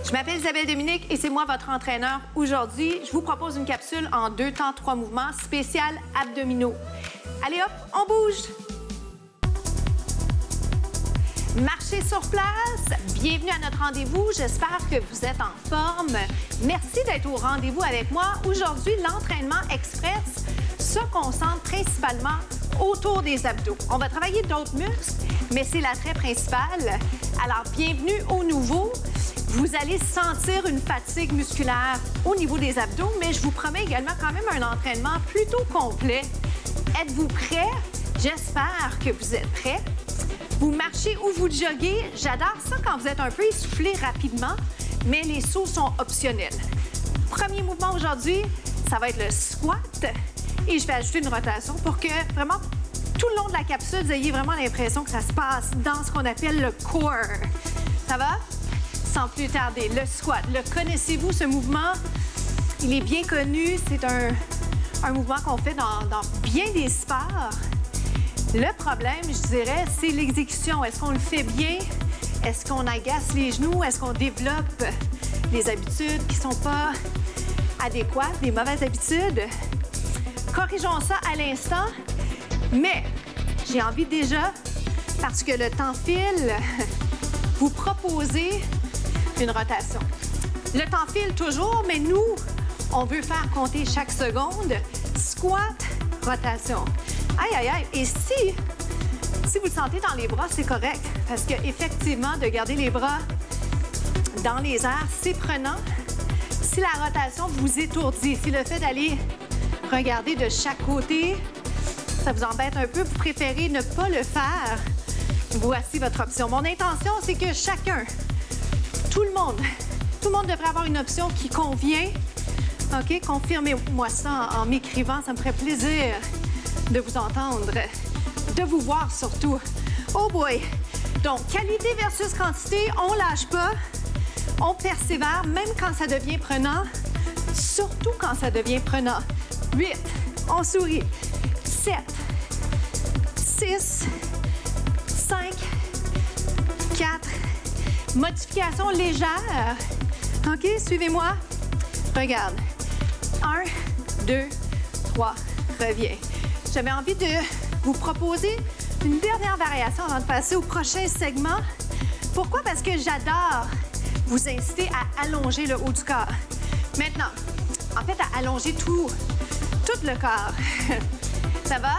Je m'appelle Isabelle Dominique et c'est moi votre entraîneur. Aujourd'hui, je vous propose une capsule en 2 temps, 3 mouvements spécial abdominaux. Allez hop, on bouge! Marchez sur place. Bienvenue à notre rendez-vous. J'espère que vous êtes en forme. Merci d'être au rendez-vous avec moi. Aujourd'hui, l'entraînement express se concentre principalement autour des abdos. On va travailler d'autres muscles, mais c'est l'attrait principal. Alors, bienvenue au nouveau. Vous allez sentir une fatigue musculaire au niveau des abdos, mais je vous promets également quand même un entraînement plutôt complet. Êtes-vous prêts? J'espère que vous êtes prêts. Vous marchez ou vous joguez. J'adore ça quand vous êtes un peu essoufflé rapidement, mais les sauts sont optionnels. Premier mouvement aujourd'hui, ça va être le squat. Et je vais ajouter une rotation pour que vraiment tout le long de la capsule, vous ayez vraiment l'impression que ça se passe dans ce qu'on appelle le core. Ça va? Sans plus tarder, le squat. Le connaissez-vous, ce mouvement? Il est bien connu. C'est un mouvement qu'on fait dans bien des sports. Le problème, je dirais, c'est l'exécution. Est-ce qu'on le fait bien? Est-ce qu'on agace les genoux? Est-ce qu'on développe des habitudes qui ne sont pas adéquates, des mauvaises habitudes? Corrigeons ça à l'instant. Mais j'ai envie déjà, parce que le temps file, vous proposer une rotation. Le temps file toujours, mais nous, on veut faire compter chaque seconde. Squat, rotation. Aïe, aïe, aïe. Et si vous le sentez dans les bras, c'est correct. Parce qu'effectivement, de garder les bras dans les airs, c'est prenant. Si la rotation vous étourdit, si le fait d'aller regarder de chaque côté, ça vous embête un peu, vous préférez ne pas le faire, voici votre option. Mon intention, c'est que chacun, tout le monde devrait avoir une option qui convient. OK? Confirmez-moi ça en m'écrivant, ça me ferait plaisir de vous entendre, de vous voir surtout. Oh boy! Donc, qualité versus quantité, on lâche pas, on persévère, même quand ça devient prenant, surtout quand ça devient prenant. 8, on sourit. 7, 6, 5, 4, modification légère. OK, suivez-moi. Regarde. 1, 2, 3, reviens. J'avais envie de vous proposer une dernière variation avant de passer au prochain segment. Pourquoi? Parce que j'adore vous inciter à allonger le haut du corps. Maintenant, en fait, à allonger tout le corps. Ça va?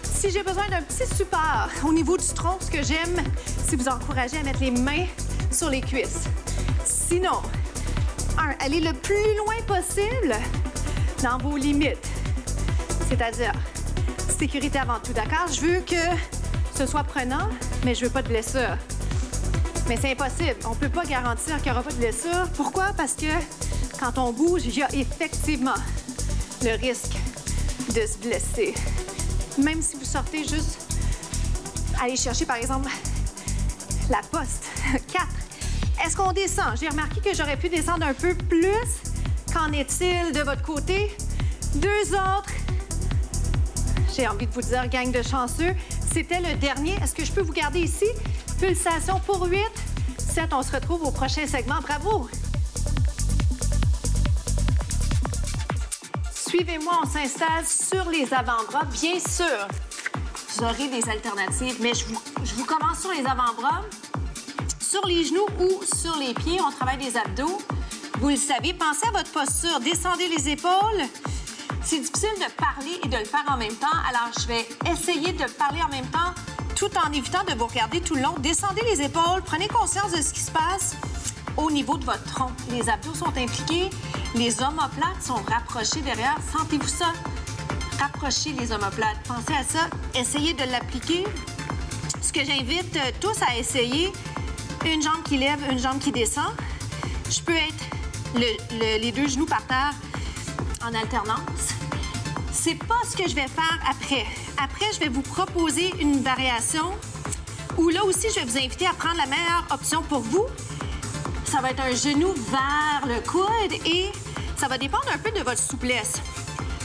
Si j'ai besoin d'un petit support au niveau du tronc, ce que j'aime, c'est vous encourager à mettre les mains sur les cuisses. Sinon, allez le plus loin possible dans vos limites. C'est-à-dire, sécurité avant tout, d'accord? Je veux que ce soit prenant, mais je veux pas de blessure. Mais c'est impossible. On peut pas garantir qu'il n'y aura pas de blessure. Pourquoi? Parce que quand on bouge, il y a effectivement le risque de se blesser. Même si vous sortez juste, aller chercher, par exemple, la poste. 4. Est-ce qu'on descend? J'ai remarqué que j'aurais pu descendre un peu plus. Qu'en est-il de votre côté? 2 autres. J'ai envie de vous dire, gang de chanceux, c'était le dernier. Est-ce que je peux vous garder ici? Pulsation pour 8. 7, on se retrouve au prochain segment. Bravo! Suivez-moi, on s'installe sur les avant-bras. Bien sûr, vous aurez des alternatives, mais je vous commence sur les avant-bras. Sur les genoux ou sur les pieds, on travaille des abdos. Vous le savez, pensez à votre posture. Descendez les épaules. C'est difficile de parler et de le faire en même temps, alors je vais essayer de parler en même temps tout en évitant de vous regarder tout le long. Descendez les épaules, prenez conscience de ce qui se passe au niveau de votre tronc. Les abdos sont impliqués. Les omoplates sont rapprochés derrière. Sentez-vous ça? Rapprochez les omoplates. Pensez à ça. Essayez de l'appliquer. Ce que j'invite tous à essayer, une jambe qui lève, une jambe qui descend. Je peux être les 2 genoux par terre en alternance. C'est pas ce que je vais faire après. Après, je vais vous proposer une variation où là aussi, je vais vous inviter à prendre la meilleure option pour vous. Ça va être un genou vers le coude et ça va dépendre un peu de votre souplesse.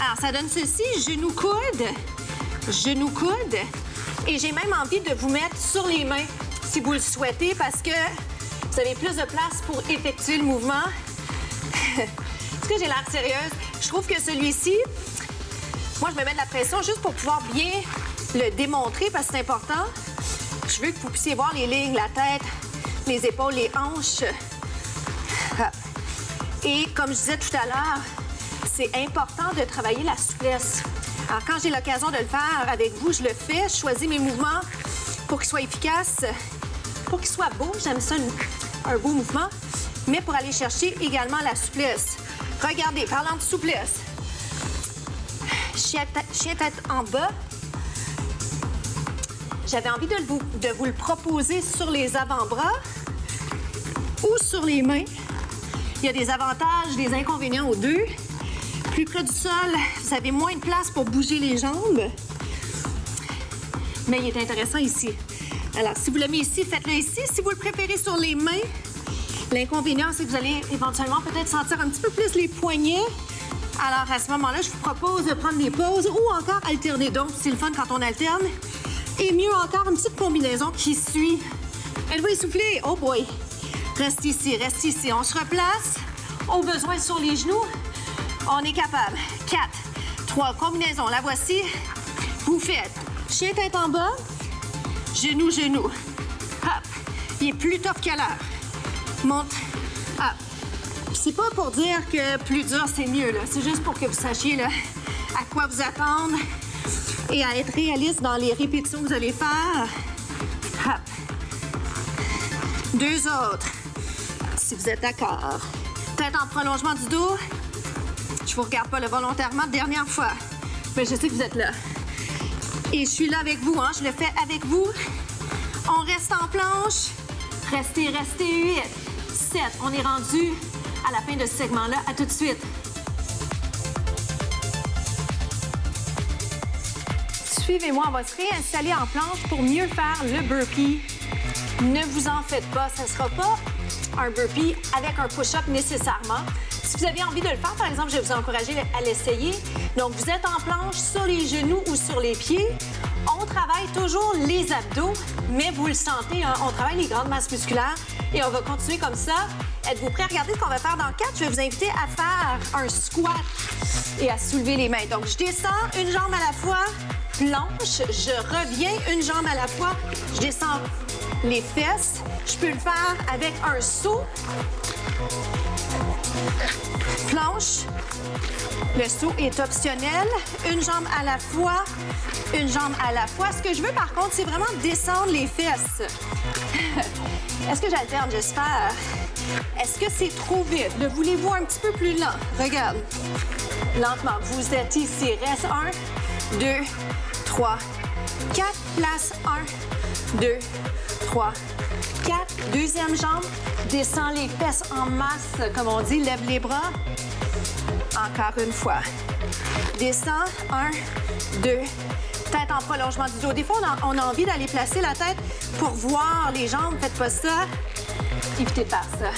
Alors, ça donne ceci, genou-coude, et j'ai même envie de vous mettre sur les mains si vous le souhaitez parce que Vous avez plus de place pour effectuer le mouvement. Est-ce que j'ai l'air sérieuse? Je trouve que celui-ci, moi, je me mets de la pression juste pour pouvoir bien le démontrer parce que c'est important. Je veux que vous puissiez voir les lignes, la tête, les épaules, les hanches. Et comme je disais tout à l'heure, c'est important de travailler la souplesse. Alors, quand j'ai l'occasion de le faire avec vous, je le fais. Je choisis mes mouvements pour qu'ils soient efficaces, pour qu'ils soient beaux. J'aime ça, un beau mouvement. Mais pour aller chercher également la souplesse. Regardez, parlant de souplesse. Chien tête en bas. J'avais envie de vous le proposer sur les avant-bras ou sur les mains. Il y a des avantages, des inconvénients aux deux. Plus près du sol, vous avez moins de place pour bouger les jambes. Mais il est intéressant ici. Alors, si vous l'aimez ici, faites-le ici. Si vous le préférez sur les mains, l'inconvénient, c'est que vous allez éventuellement peut-être sentir un petit peu plus les poignets. Alors, à ce moment-là, je vous propose de prendre des pauses ou encore alterner. Donc, c'est le fun quand on alterne. Et mieux encore, une petite combinaison qui suit. Êtes-vous essoufflé? Oh boy! Reste ici, reste ici. On se replace. Au besoin sur les genoux. On est capable. 4, 3, combinaison. La voici. Vous faites chien tête en bas, genou, genou. Hop. Il est plus tough qu'à l'heure. Monte. Hop. C'est pas pour dire que plus dur, c'est mieux, là. C'est juste pour que vous sachiez, là, à quoi vous attendre et à être réaliste dans les répétitions que vous allez faire. Hop. 2 autres, si vous êtes d'accord. Tête en prolongement du dos. Je vous regarde pas là, volontairement, dernière fois. Mais je sais que vous êtes là. Et je suis là avec vous, hein. Je le fais avec vous. On reste en planche. Restez, restez. 8, 7. On est rendu à la fin de ce segment-là. À tout de suite. Suivez-moi, on va se réinstaller en planche pour mieux faire le burpee. Ne vous en faites pas, ça ne sera pas un burpee avec un push-up nécessairement. Si vous avez envie de le faire, par exemple, je vais vous encourager à l'essayer. Donc, vous êtes en planche sur les genoux ou sur les pieds. On travaille toujours les abdos, mais vous le sentez, hein, on travaille les grandes masses musculaires et on va continuer comme ça. Êtes-vous prêts? Regardez ce qu'on va faire dans 4. Je vais vous inviter à faire un squat et à soulever les mains. Donc, je descends une jambe à la fois, planche, je reviens une jambe à la fois, je descends les fesses. Je peux le faire avec un saut. Planche. Le saut est optionnel. Une jambe à la fois, une jambe à la fois. Ce que je veux, par contre, c'est vraiment descendre les fesses. Est-ce que j'alterne? J'espère. Est-ce que c'est trop vite? Le voulez-vous un petit peu plus lent? Regarde. Lentement. Vous êtes ici. Reste 1, 2, 3, 4. Place 1, 2, 3, 4. Deuxième jambe. Descends les fesses en masse, comme on dit. Lève les bras. Encore une fois. Descends. 1, 2, tête en prolongement du dos. Des fois, on a envie d'aller placer la tête pour voir les jambes. Faites pas ça. Évitez de faire ça.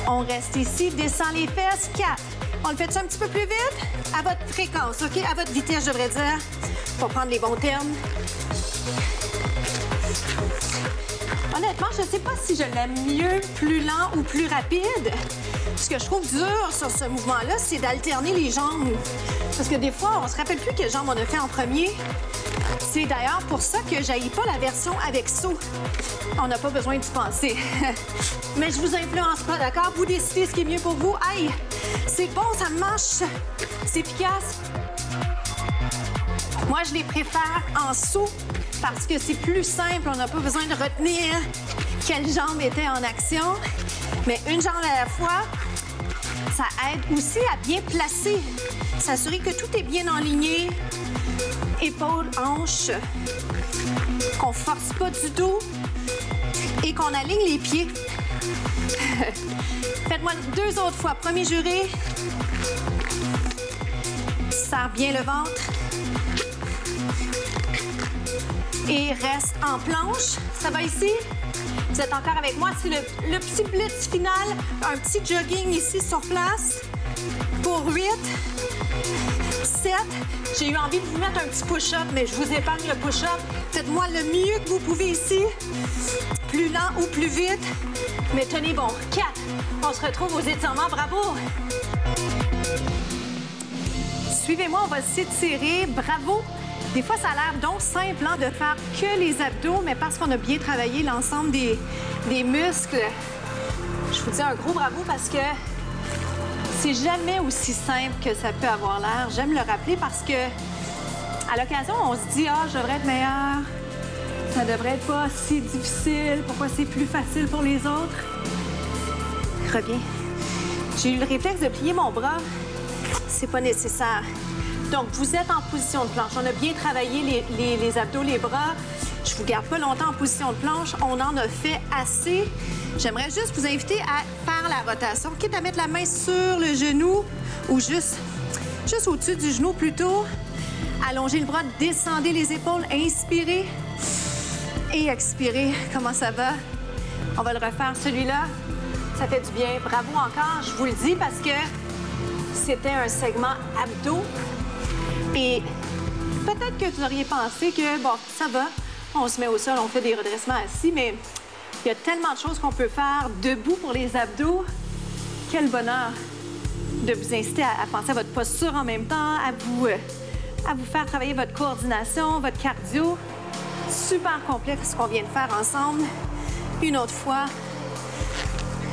On reste ici. Descends les fesses. 4. On le fait ça un petit peu plus vite? À votre fréquence, OK? À votre vitesse, je devrais dire, pour prendre les bons termes. Honnêtement, je ne sais pas si je l'aime mieux, plus lent ou plus rapide. Ce que je trouve dur sur ce mouvement-là, c'est d'alterner les jambes. Parce que des fois, on ne se rappelle plus quelle jambe on a fait en premier. C'est d'ailleurs pour ça que je n'haïs pas la version avec saut. On n'a pas besoin d'y penser. Mais je vous influence pas, d'accord? Vous décidez ce qui est mieux pour vous. Aïe, c'est bon, ça marche. C'est efficace. Moi, je les préfère en saut parce que c'est plus simple. On n'a pas besoin de retenir quelle jambe était en action. Mais une jambe à la fois, ça aide aussi à bien placer. S'assurer que tout est bien enligné. Épaules, hanches. Qu'on ne force pas du tout. Et qu'on aligne les pieds. Faites-moi 2 autres fois. Premier juré. Serre bien le ventre. Et reste en planche. Ça va ici? Vous êtes encore avec moi. C'est le petit blitz final. Un petit jogging ici sur place. Pour 8, 7. J'ai eu envie de vous mettre un petit push-up, mais je vous épargne le push-up. Faites-moi le mieux que vous pouvez ici. Plus lent ou plus vite. Mais tenez bon. 4. On se retrouve aux étirements. Bravo. Suivez-moi, on va s'étirer. Bravo. Des fois, ça a l'air donc simple hein, de faire que les abdos, mais parce qu'on a bien travaillé l'ensemble des muscles, je vous dis un gros bravo parce que c'est jamais aussi simple que ça peut avoir l'air. J'aime le rappeler parce que à l'occasion, on se dit « Ah, je devrais être meilleure. Ça devrait être pas si difficile. Pourquoi c'est plus facile pour les autres? » Reviens. J'ai eu le réflexe de plier mon bras. C'est pas nécessaire. Donc, vous êtes en position de planche. On a bien travaillé les abdos, les bras. Je vous garde pas longtemps en position de planche. On en a fait assez. J'aimerais juste vous inviter à faire la rotation. Quitte à mettre la main sur le genou ou juste au-dessus du genou plutôt. Allongez le bras, descendez les épaules, inspirez et expirez. Comment ça va? On va le refaire, celui-là. Ça fait du bien. Bravo encore, je vous le dis, parce que c'était un segment abdos. Et peut-être que vous auriez pensé que, bon, ça va, on se met au sol, on fait des redressements assis, mais il y a tellement de choses qu'on peut faire debout pour les abdos. Quel bonheur de vous inciter à penser à votre posture en même temps, à vous faire travailler votre coordination, votre cardio. Super complet ce qu'on vient de faire ensemble. Une autre fois.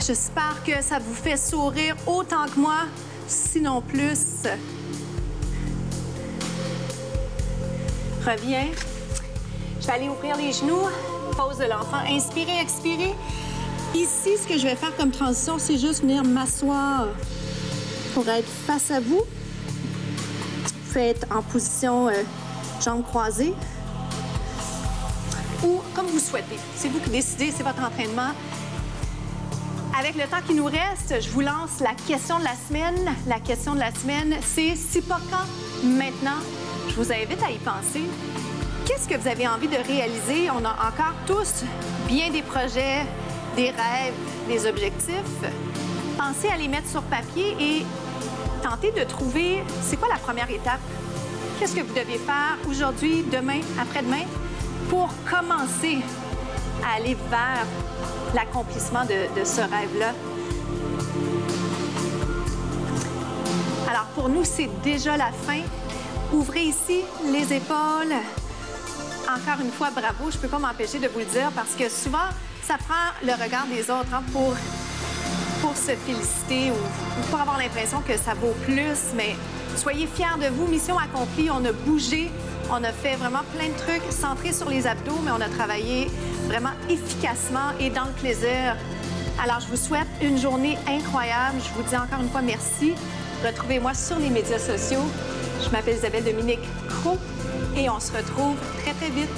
J'espère que ça vous fait sourire autant que moi, sinon plus. Reviens. Je vais aller ouvrir les genoux. Pose de l'enfant. Inspirez, expirez. Ici, ce que je vais faire comme transition, c'est juste venir m'asseoir pour être face à vous. Faites en position jambes croisées. Ou comme vous souhaitez. C'est vous qui décidez, c'est votre entraînement. Avec le temps qui nous reste, je vous lance la question de la semaine. La question de la semaine, c'est si pas quand, maintenant. Je vous invite à y penser. Qu'est-ce que vous avez envie de réaliser? On a encore tous bien des projets, des rêves, des objectifs. Pensez à les mettre sur papier et tentez de trouver c'est quoi la première étape. Qu'est-ce que vous devez faire aujourd'hui, demain, après-demain pour commencer à aller vers l'accomplissement de ce rêve-là. Alors, pour nous, c'est déjà la fin. Ouvrez ici les épaules. Encore une fois, bravo. Je ne peux pas m'empêcher de vous le dire parce que souvent, ça prend le regard des autres hein, pour se féliciter ou pour avoir l'impression que ça vaut plus. Mais soyez fiers de vous. Mission accomplie. On a bougé. On a fait vraiment plein de trucs centrés sur les abdos, mais on a travaillé vraiment efficacement et dans le plaisir. Alors, je vous souhaite une journée incroyable. Je vous dis encore une fois merci. Retrouvez-moi sur les médias sociaux. Je m'appelle Isabelle Dominique Cros et on se retrouve très, très vite.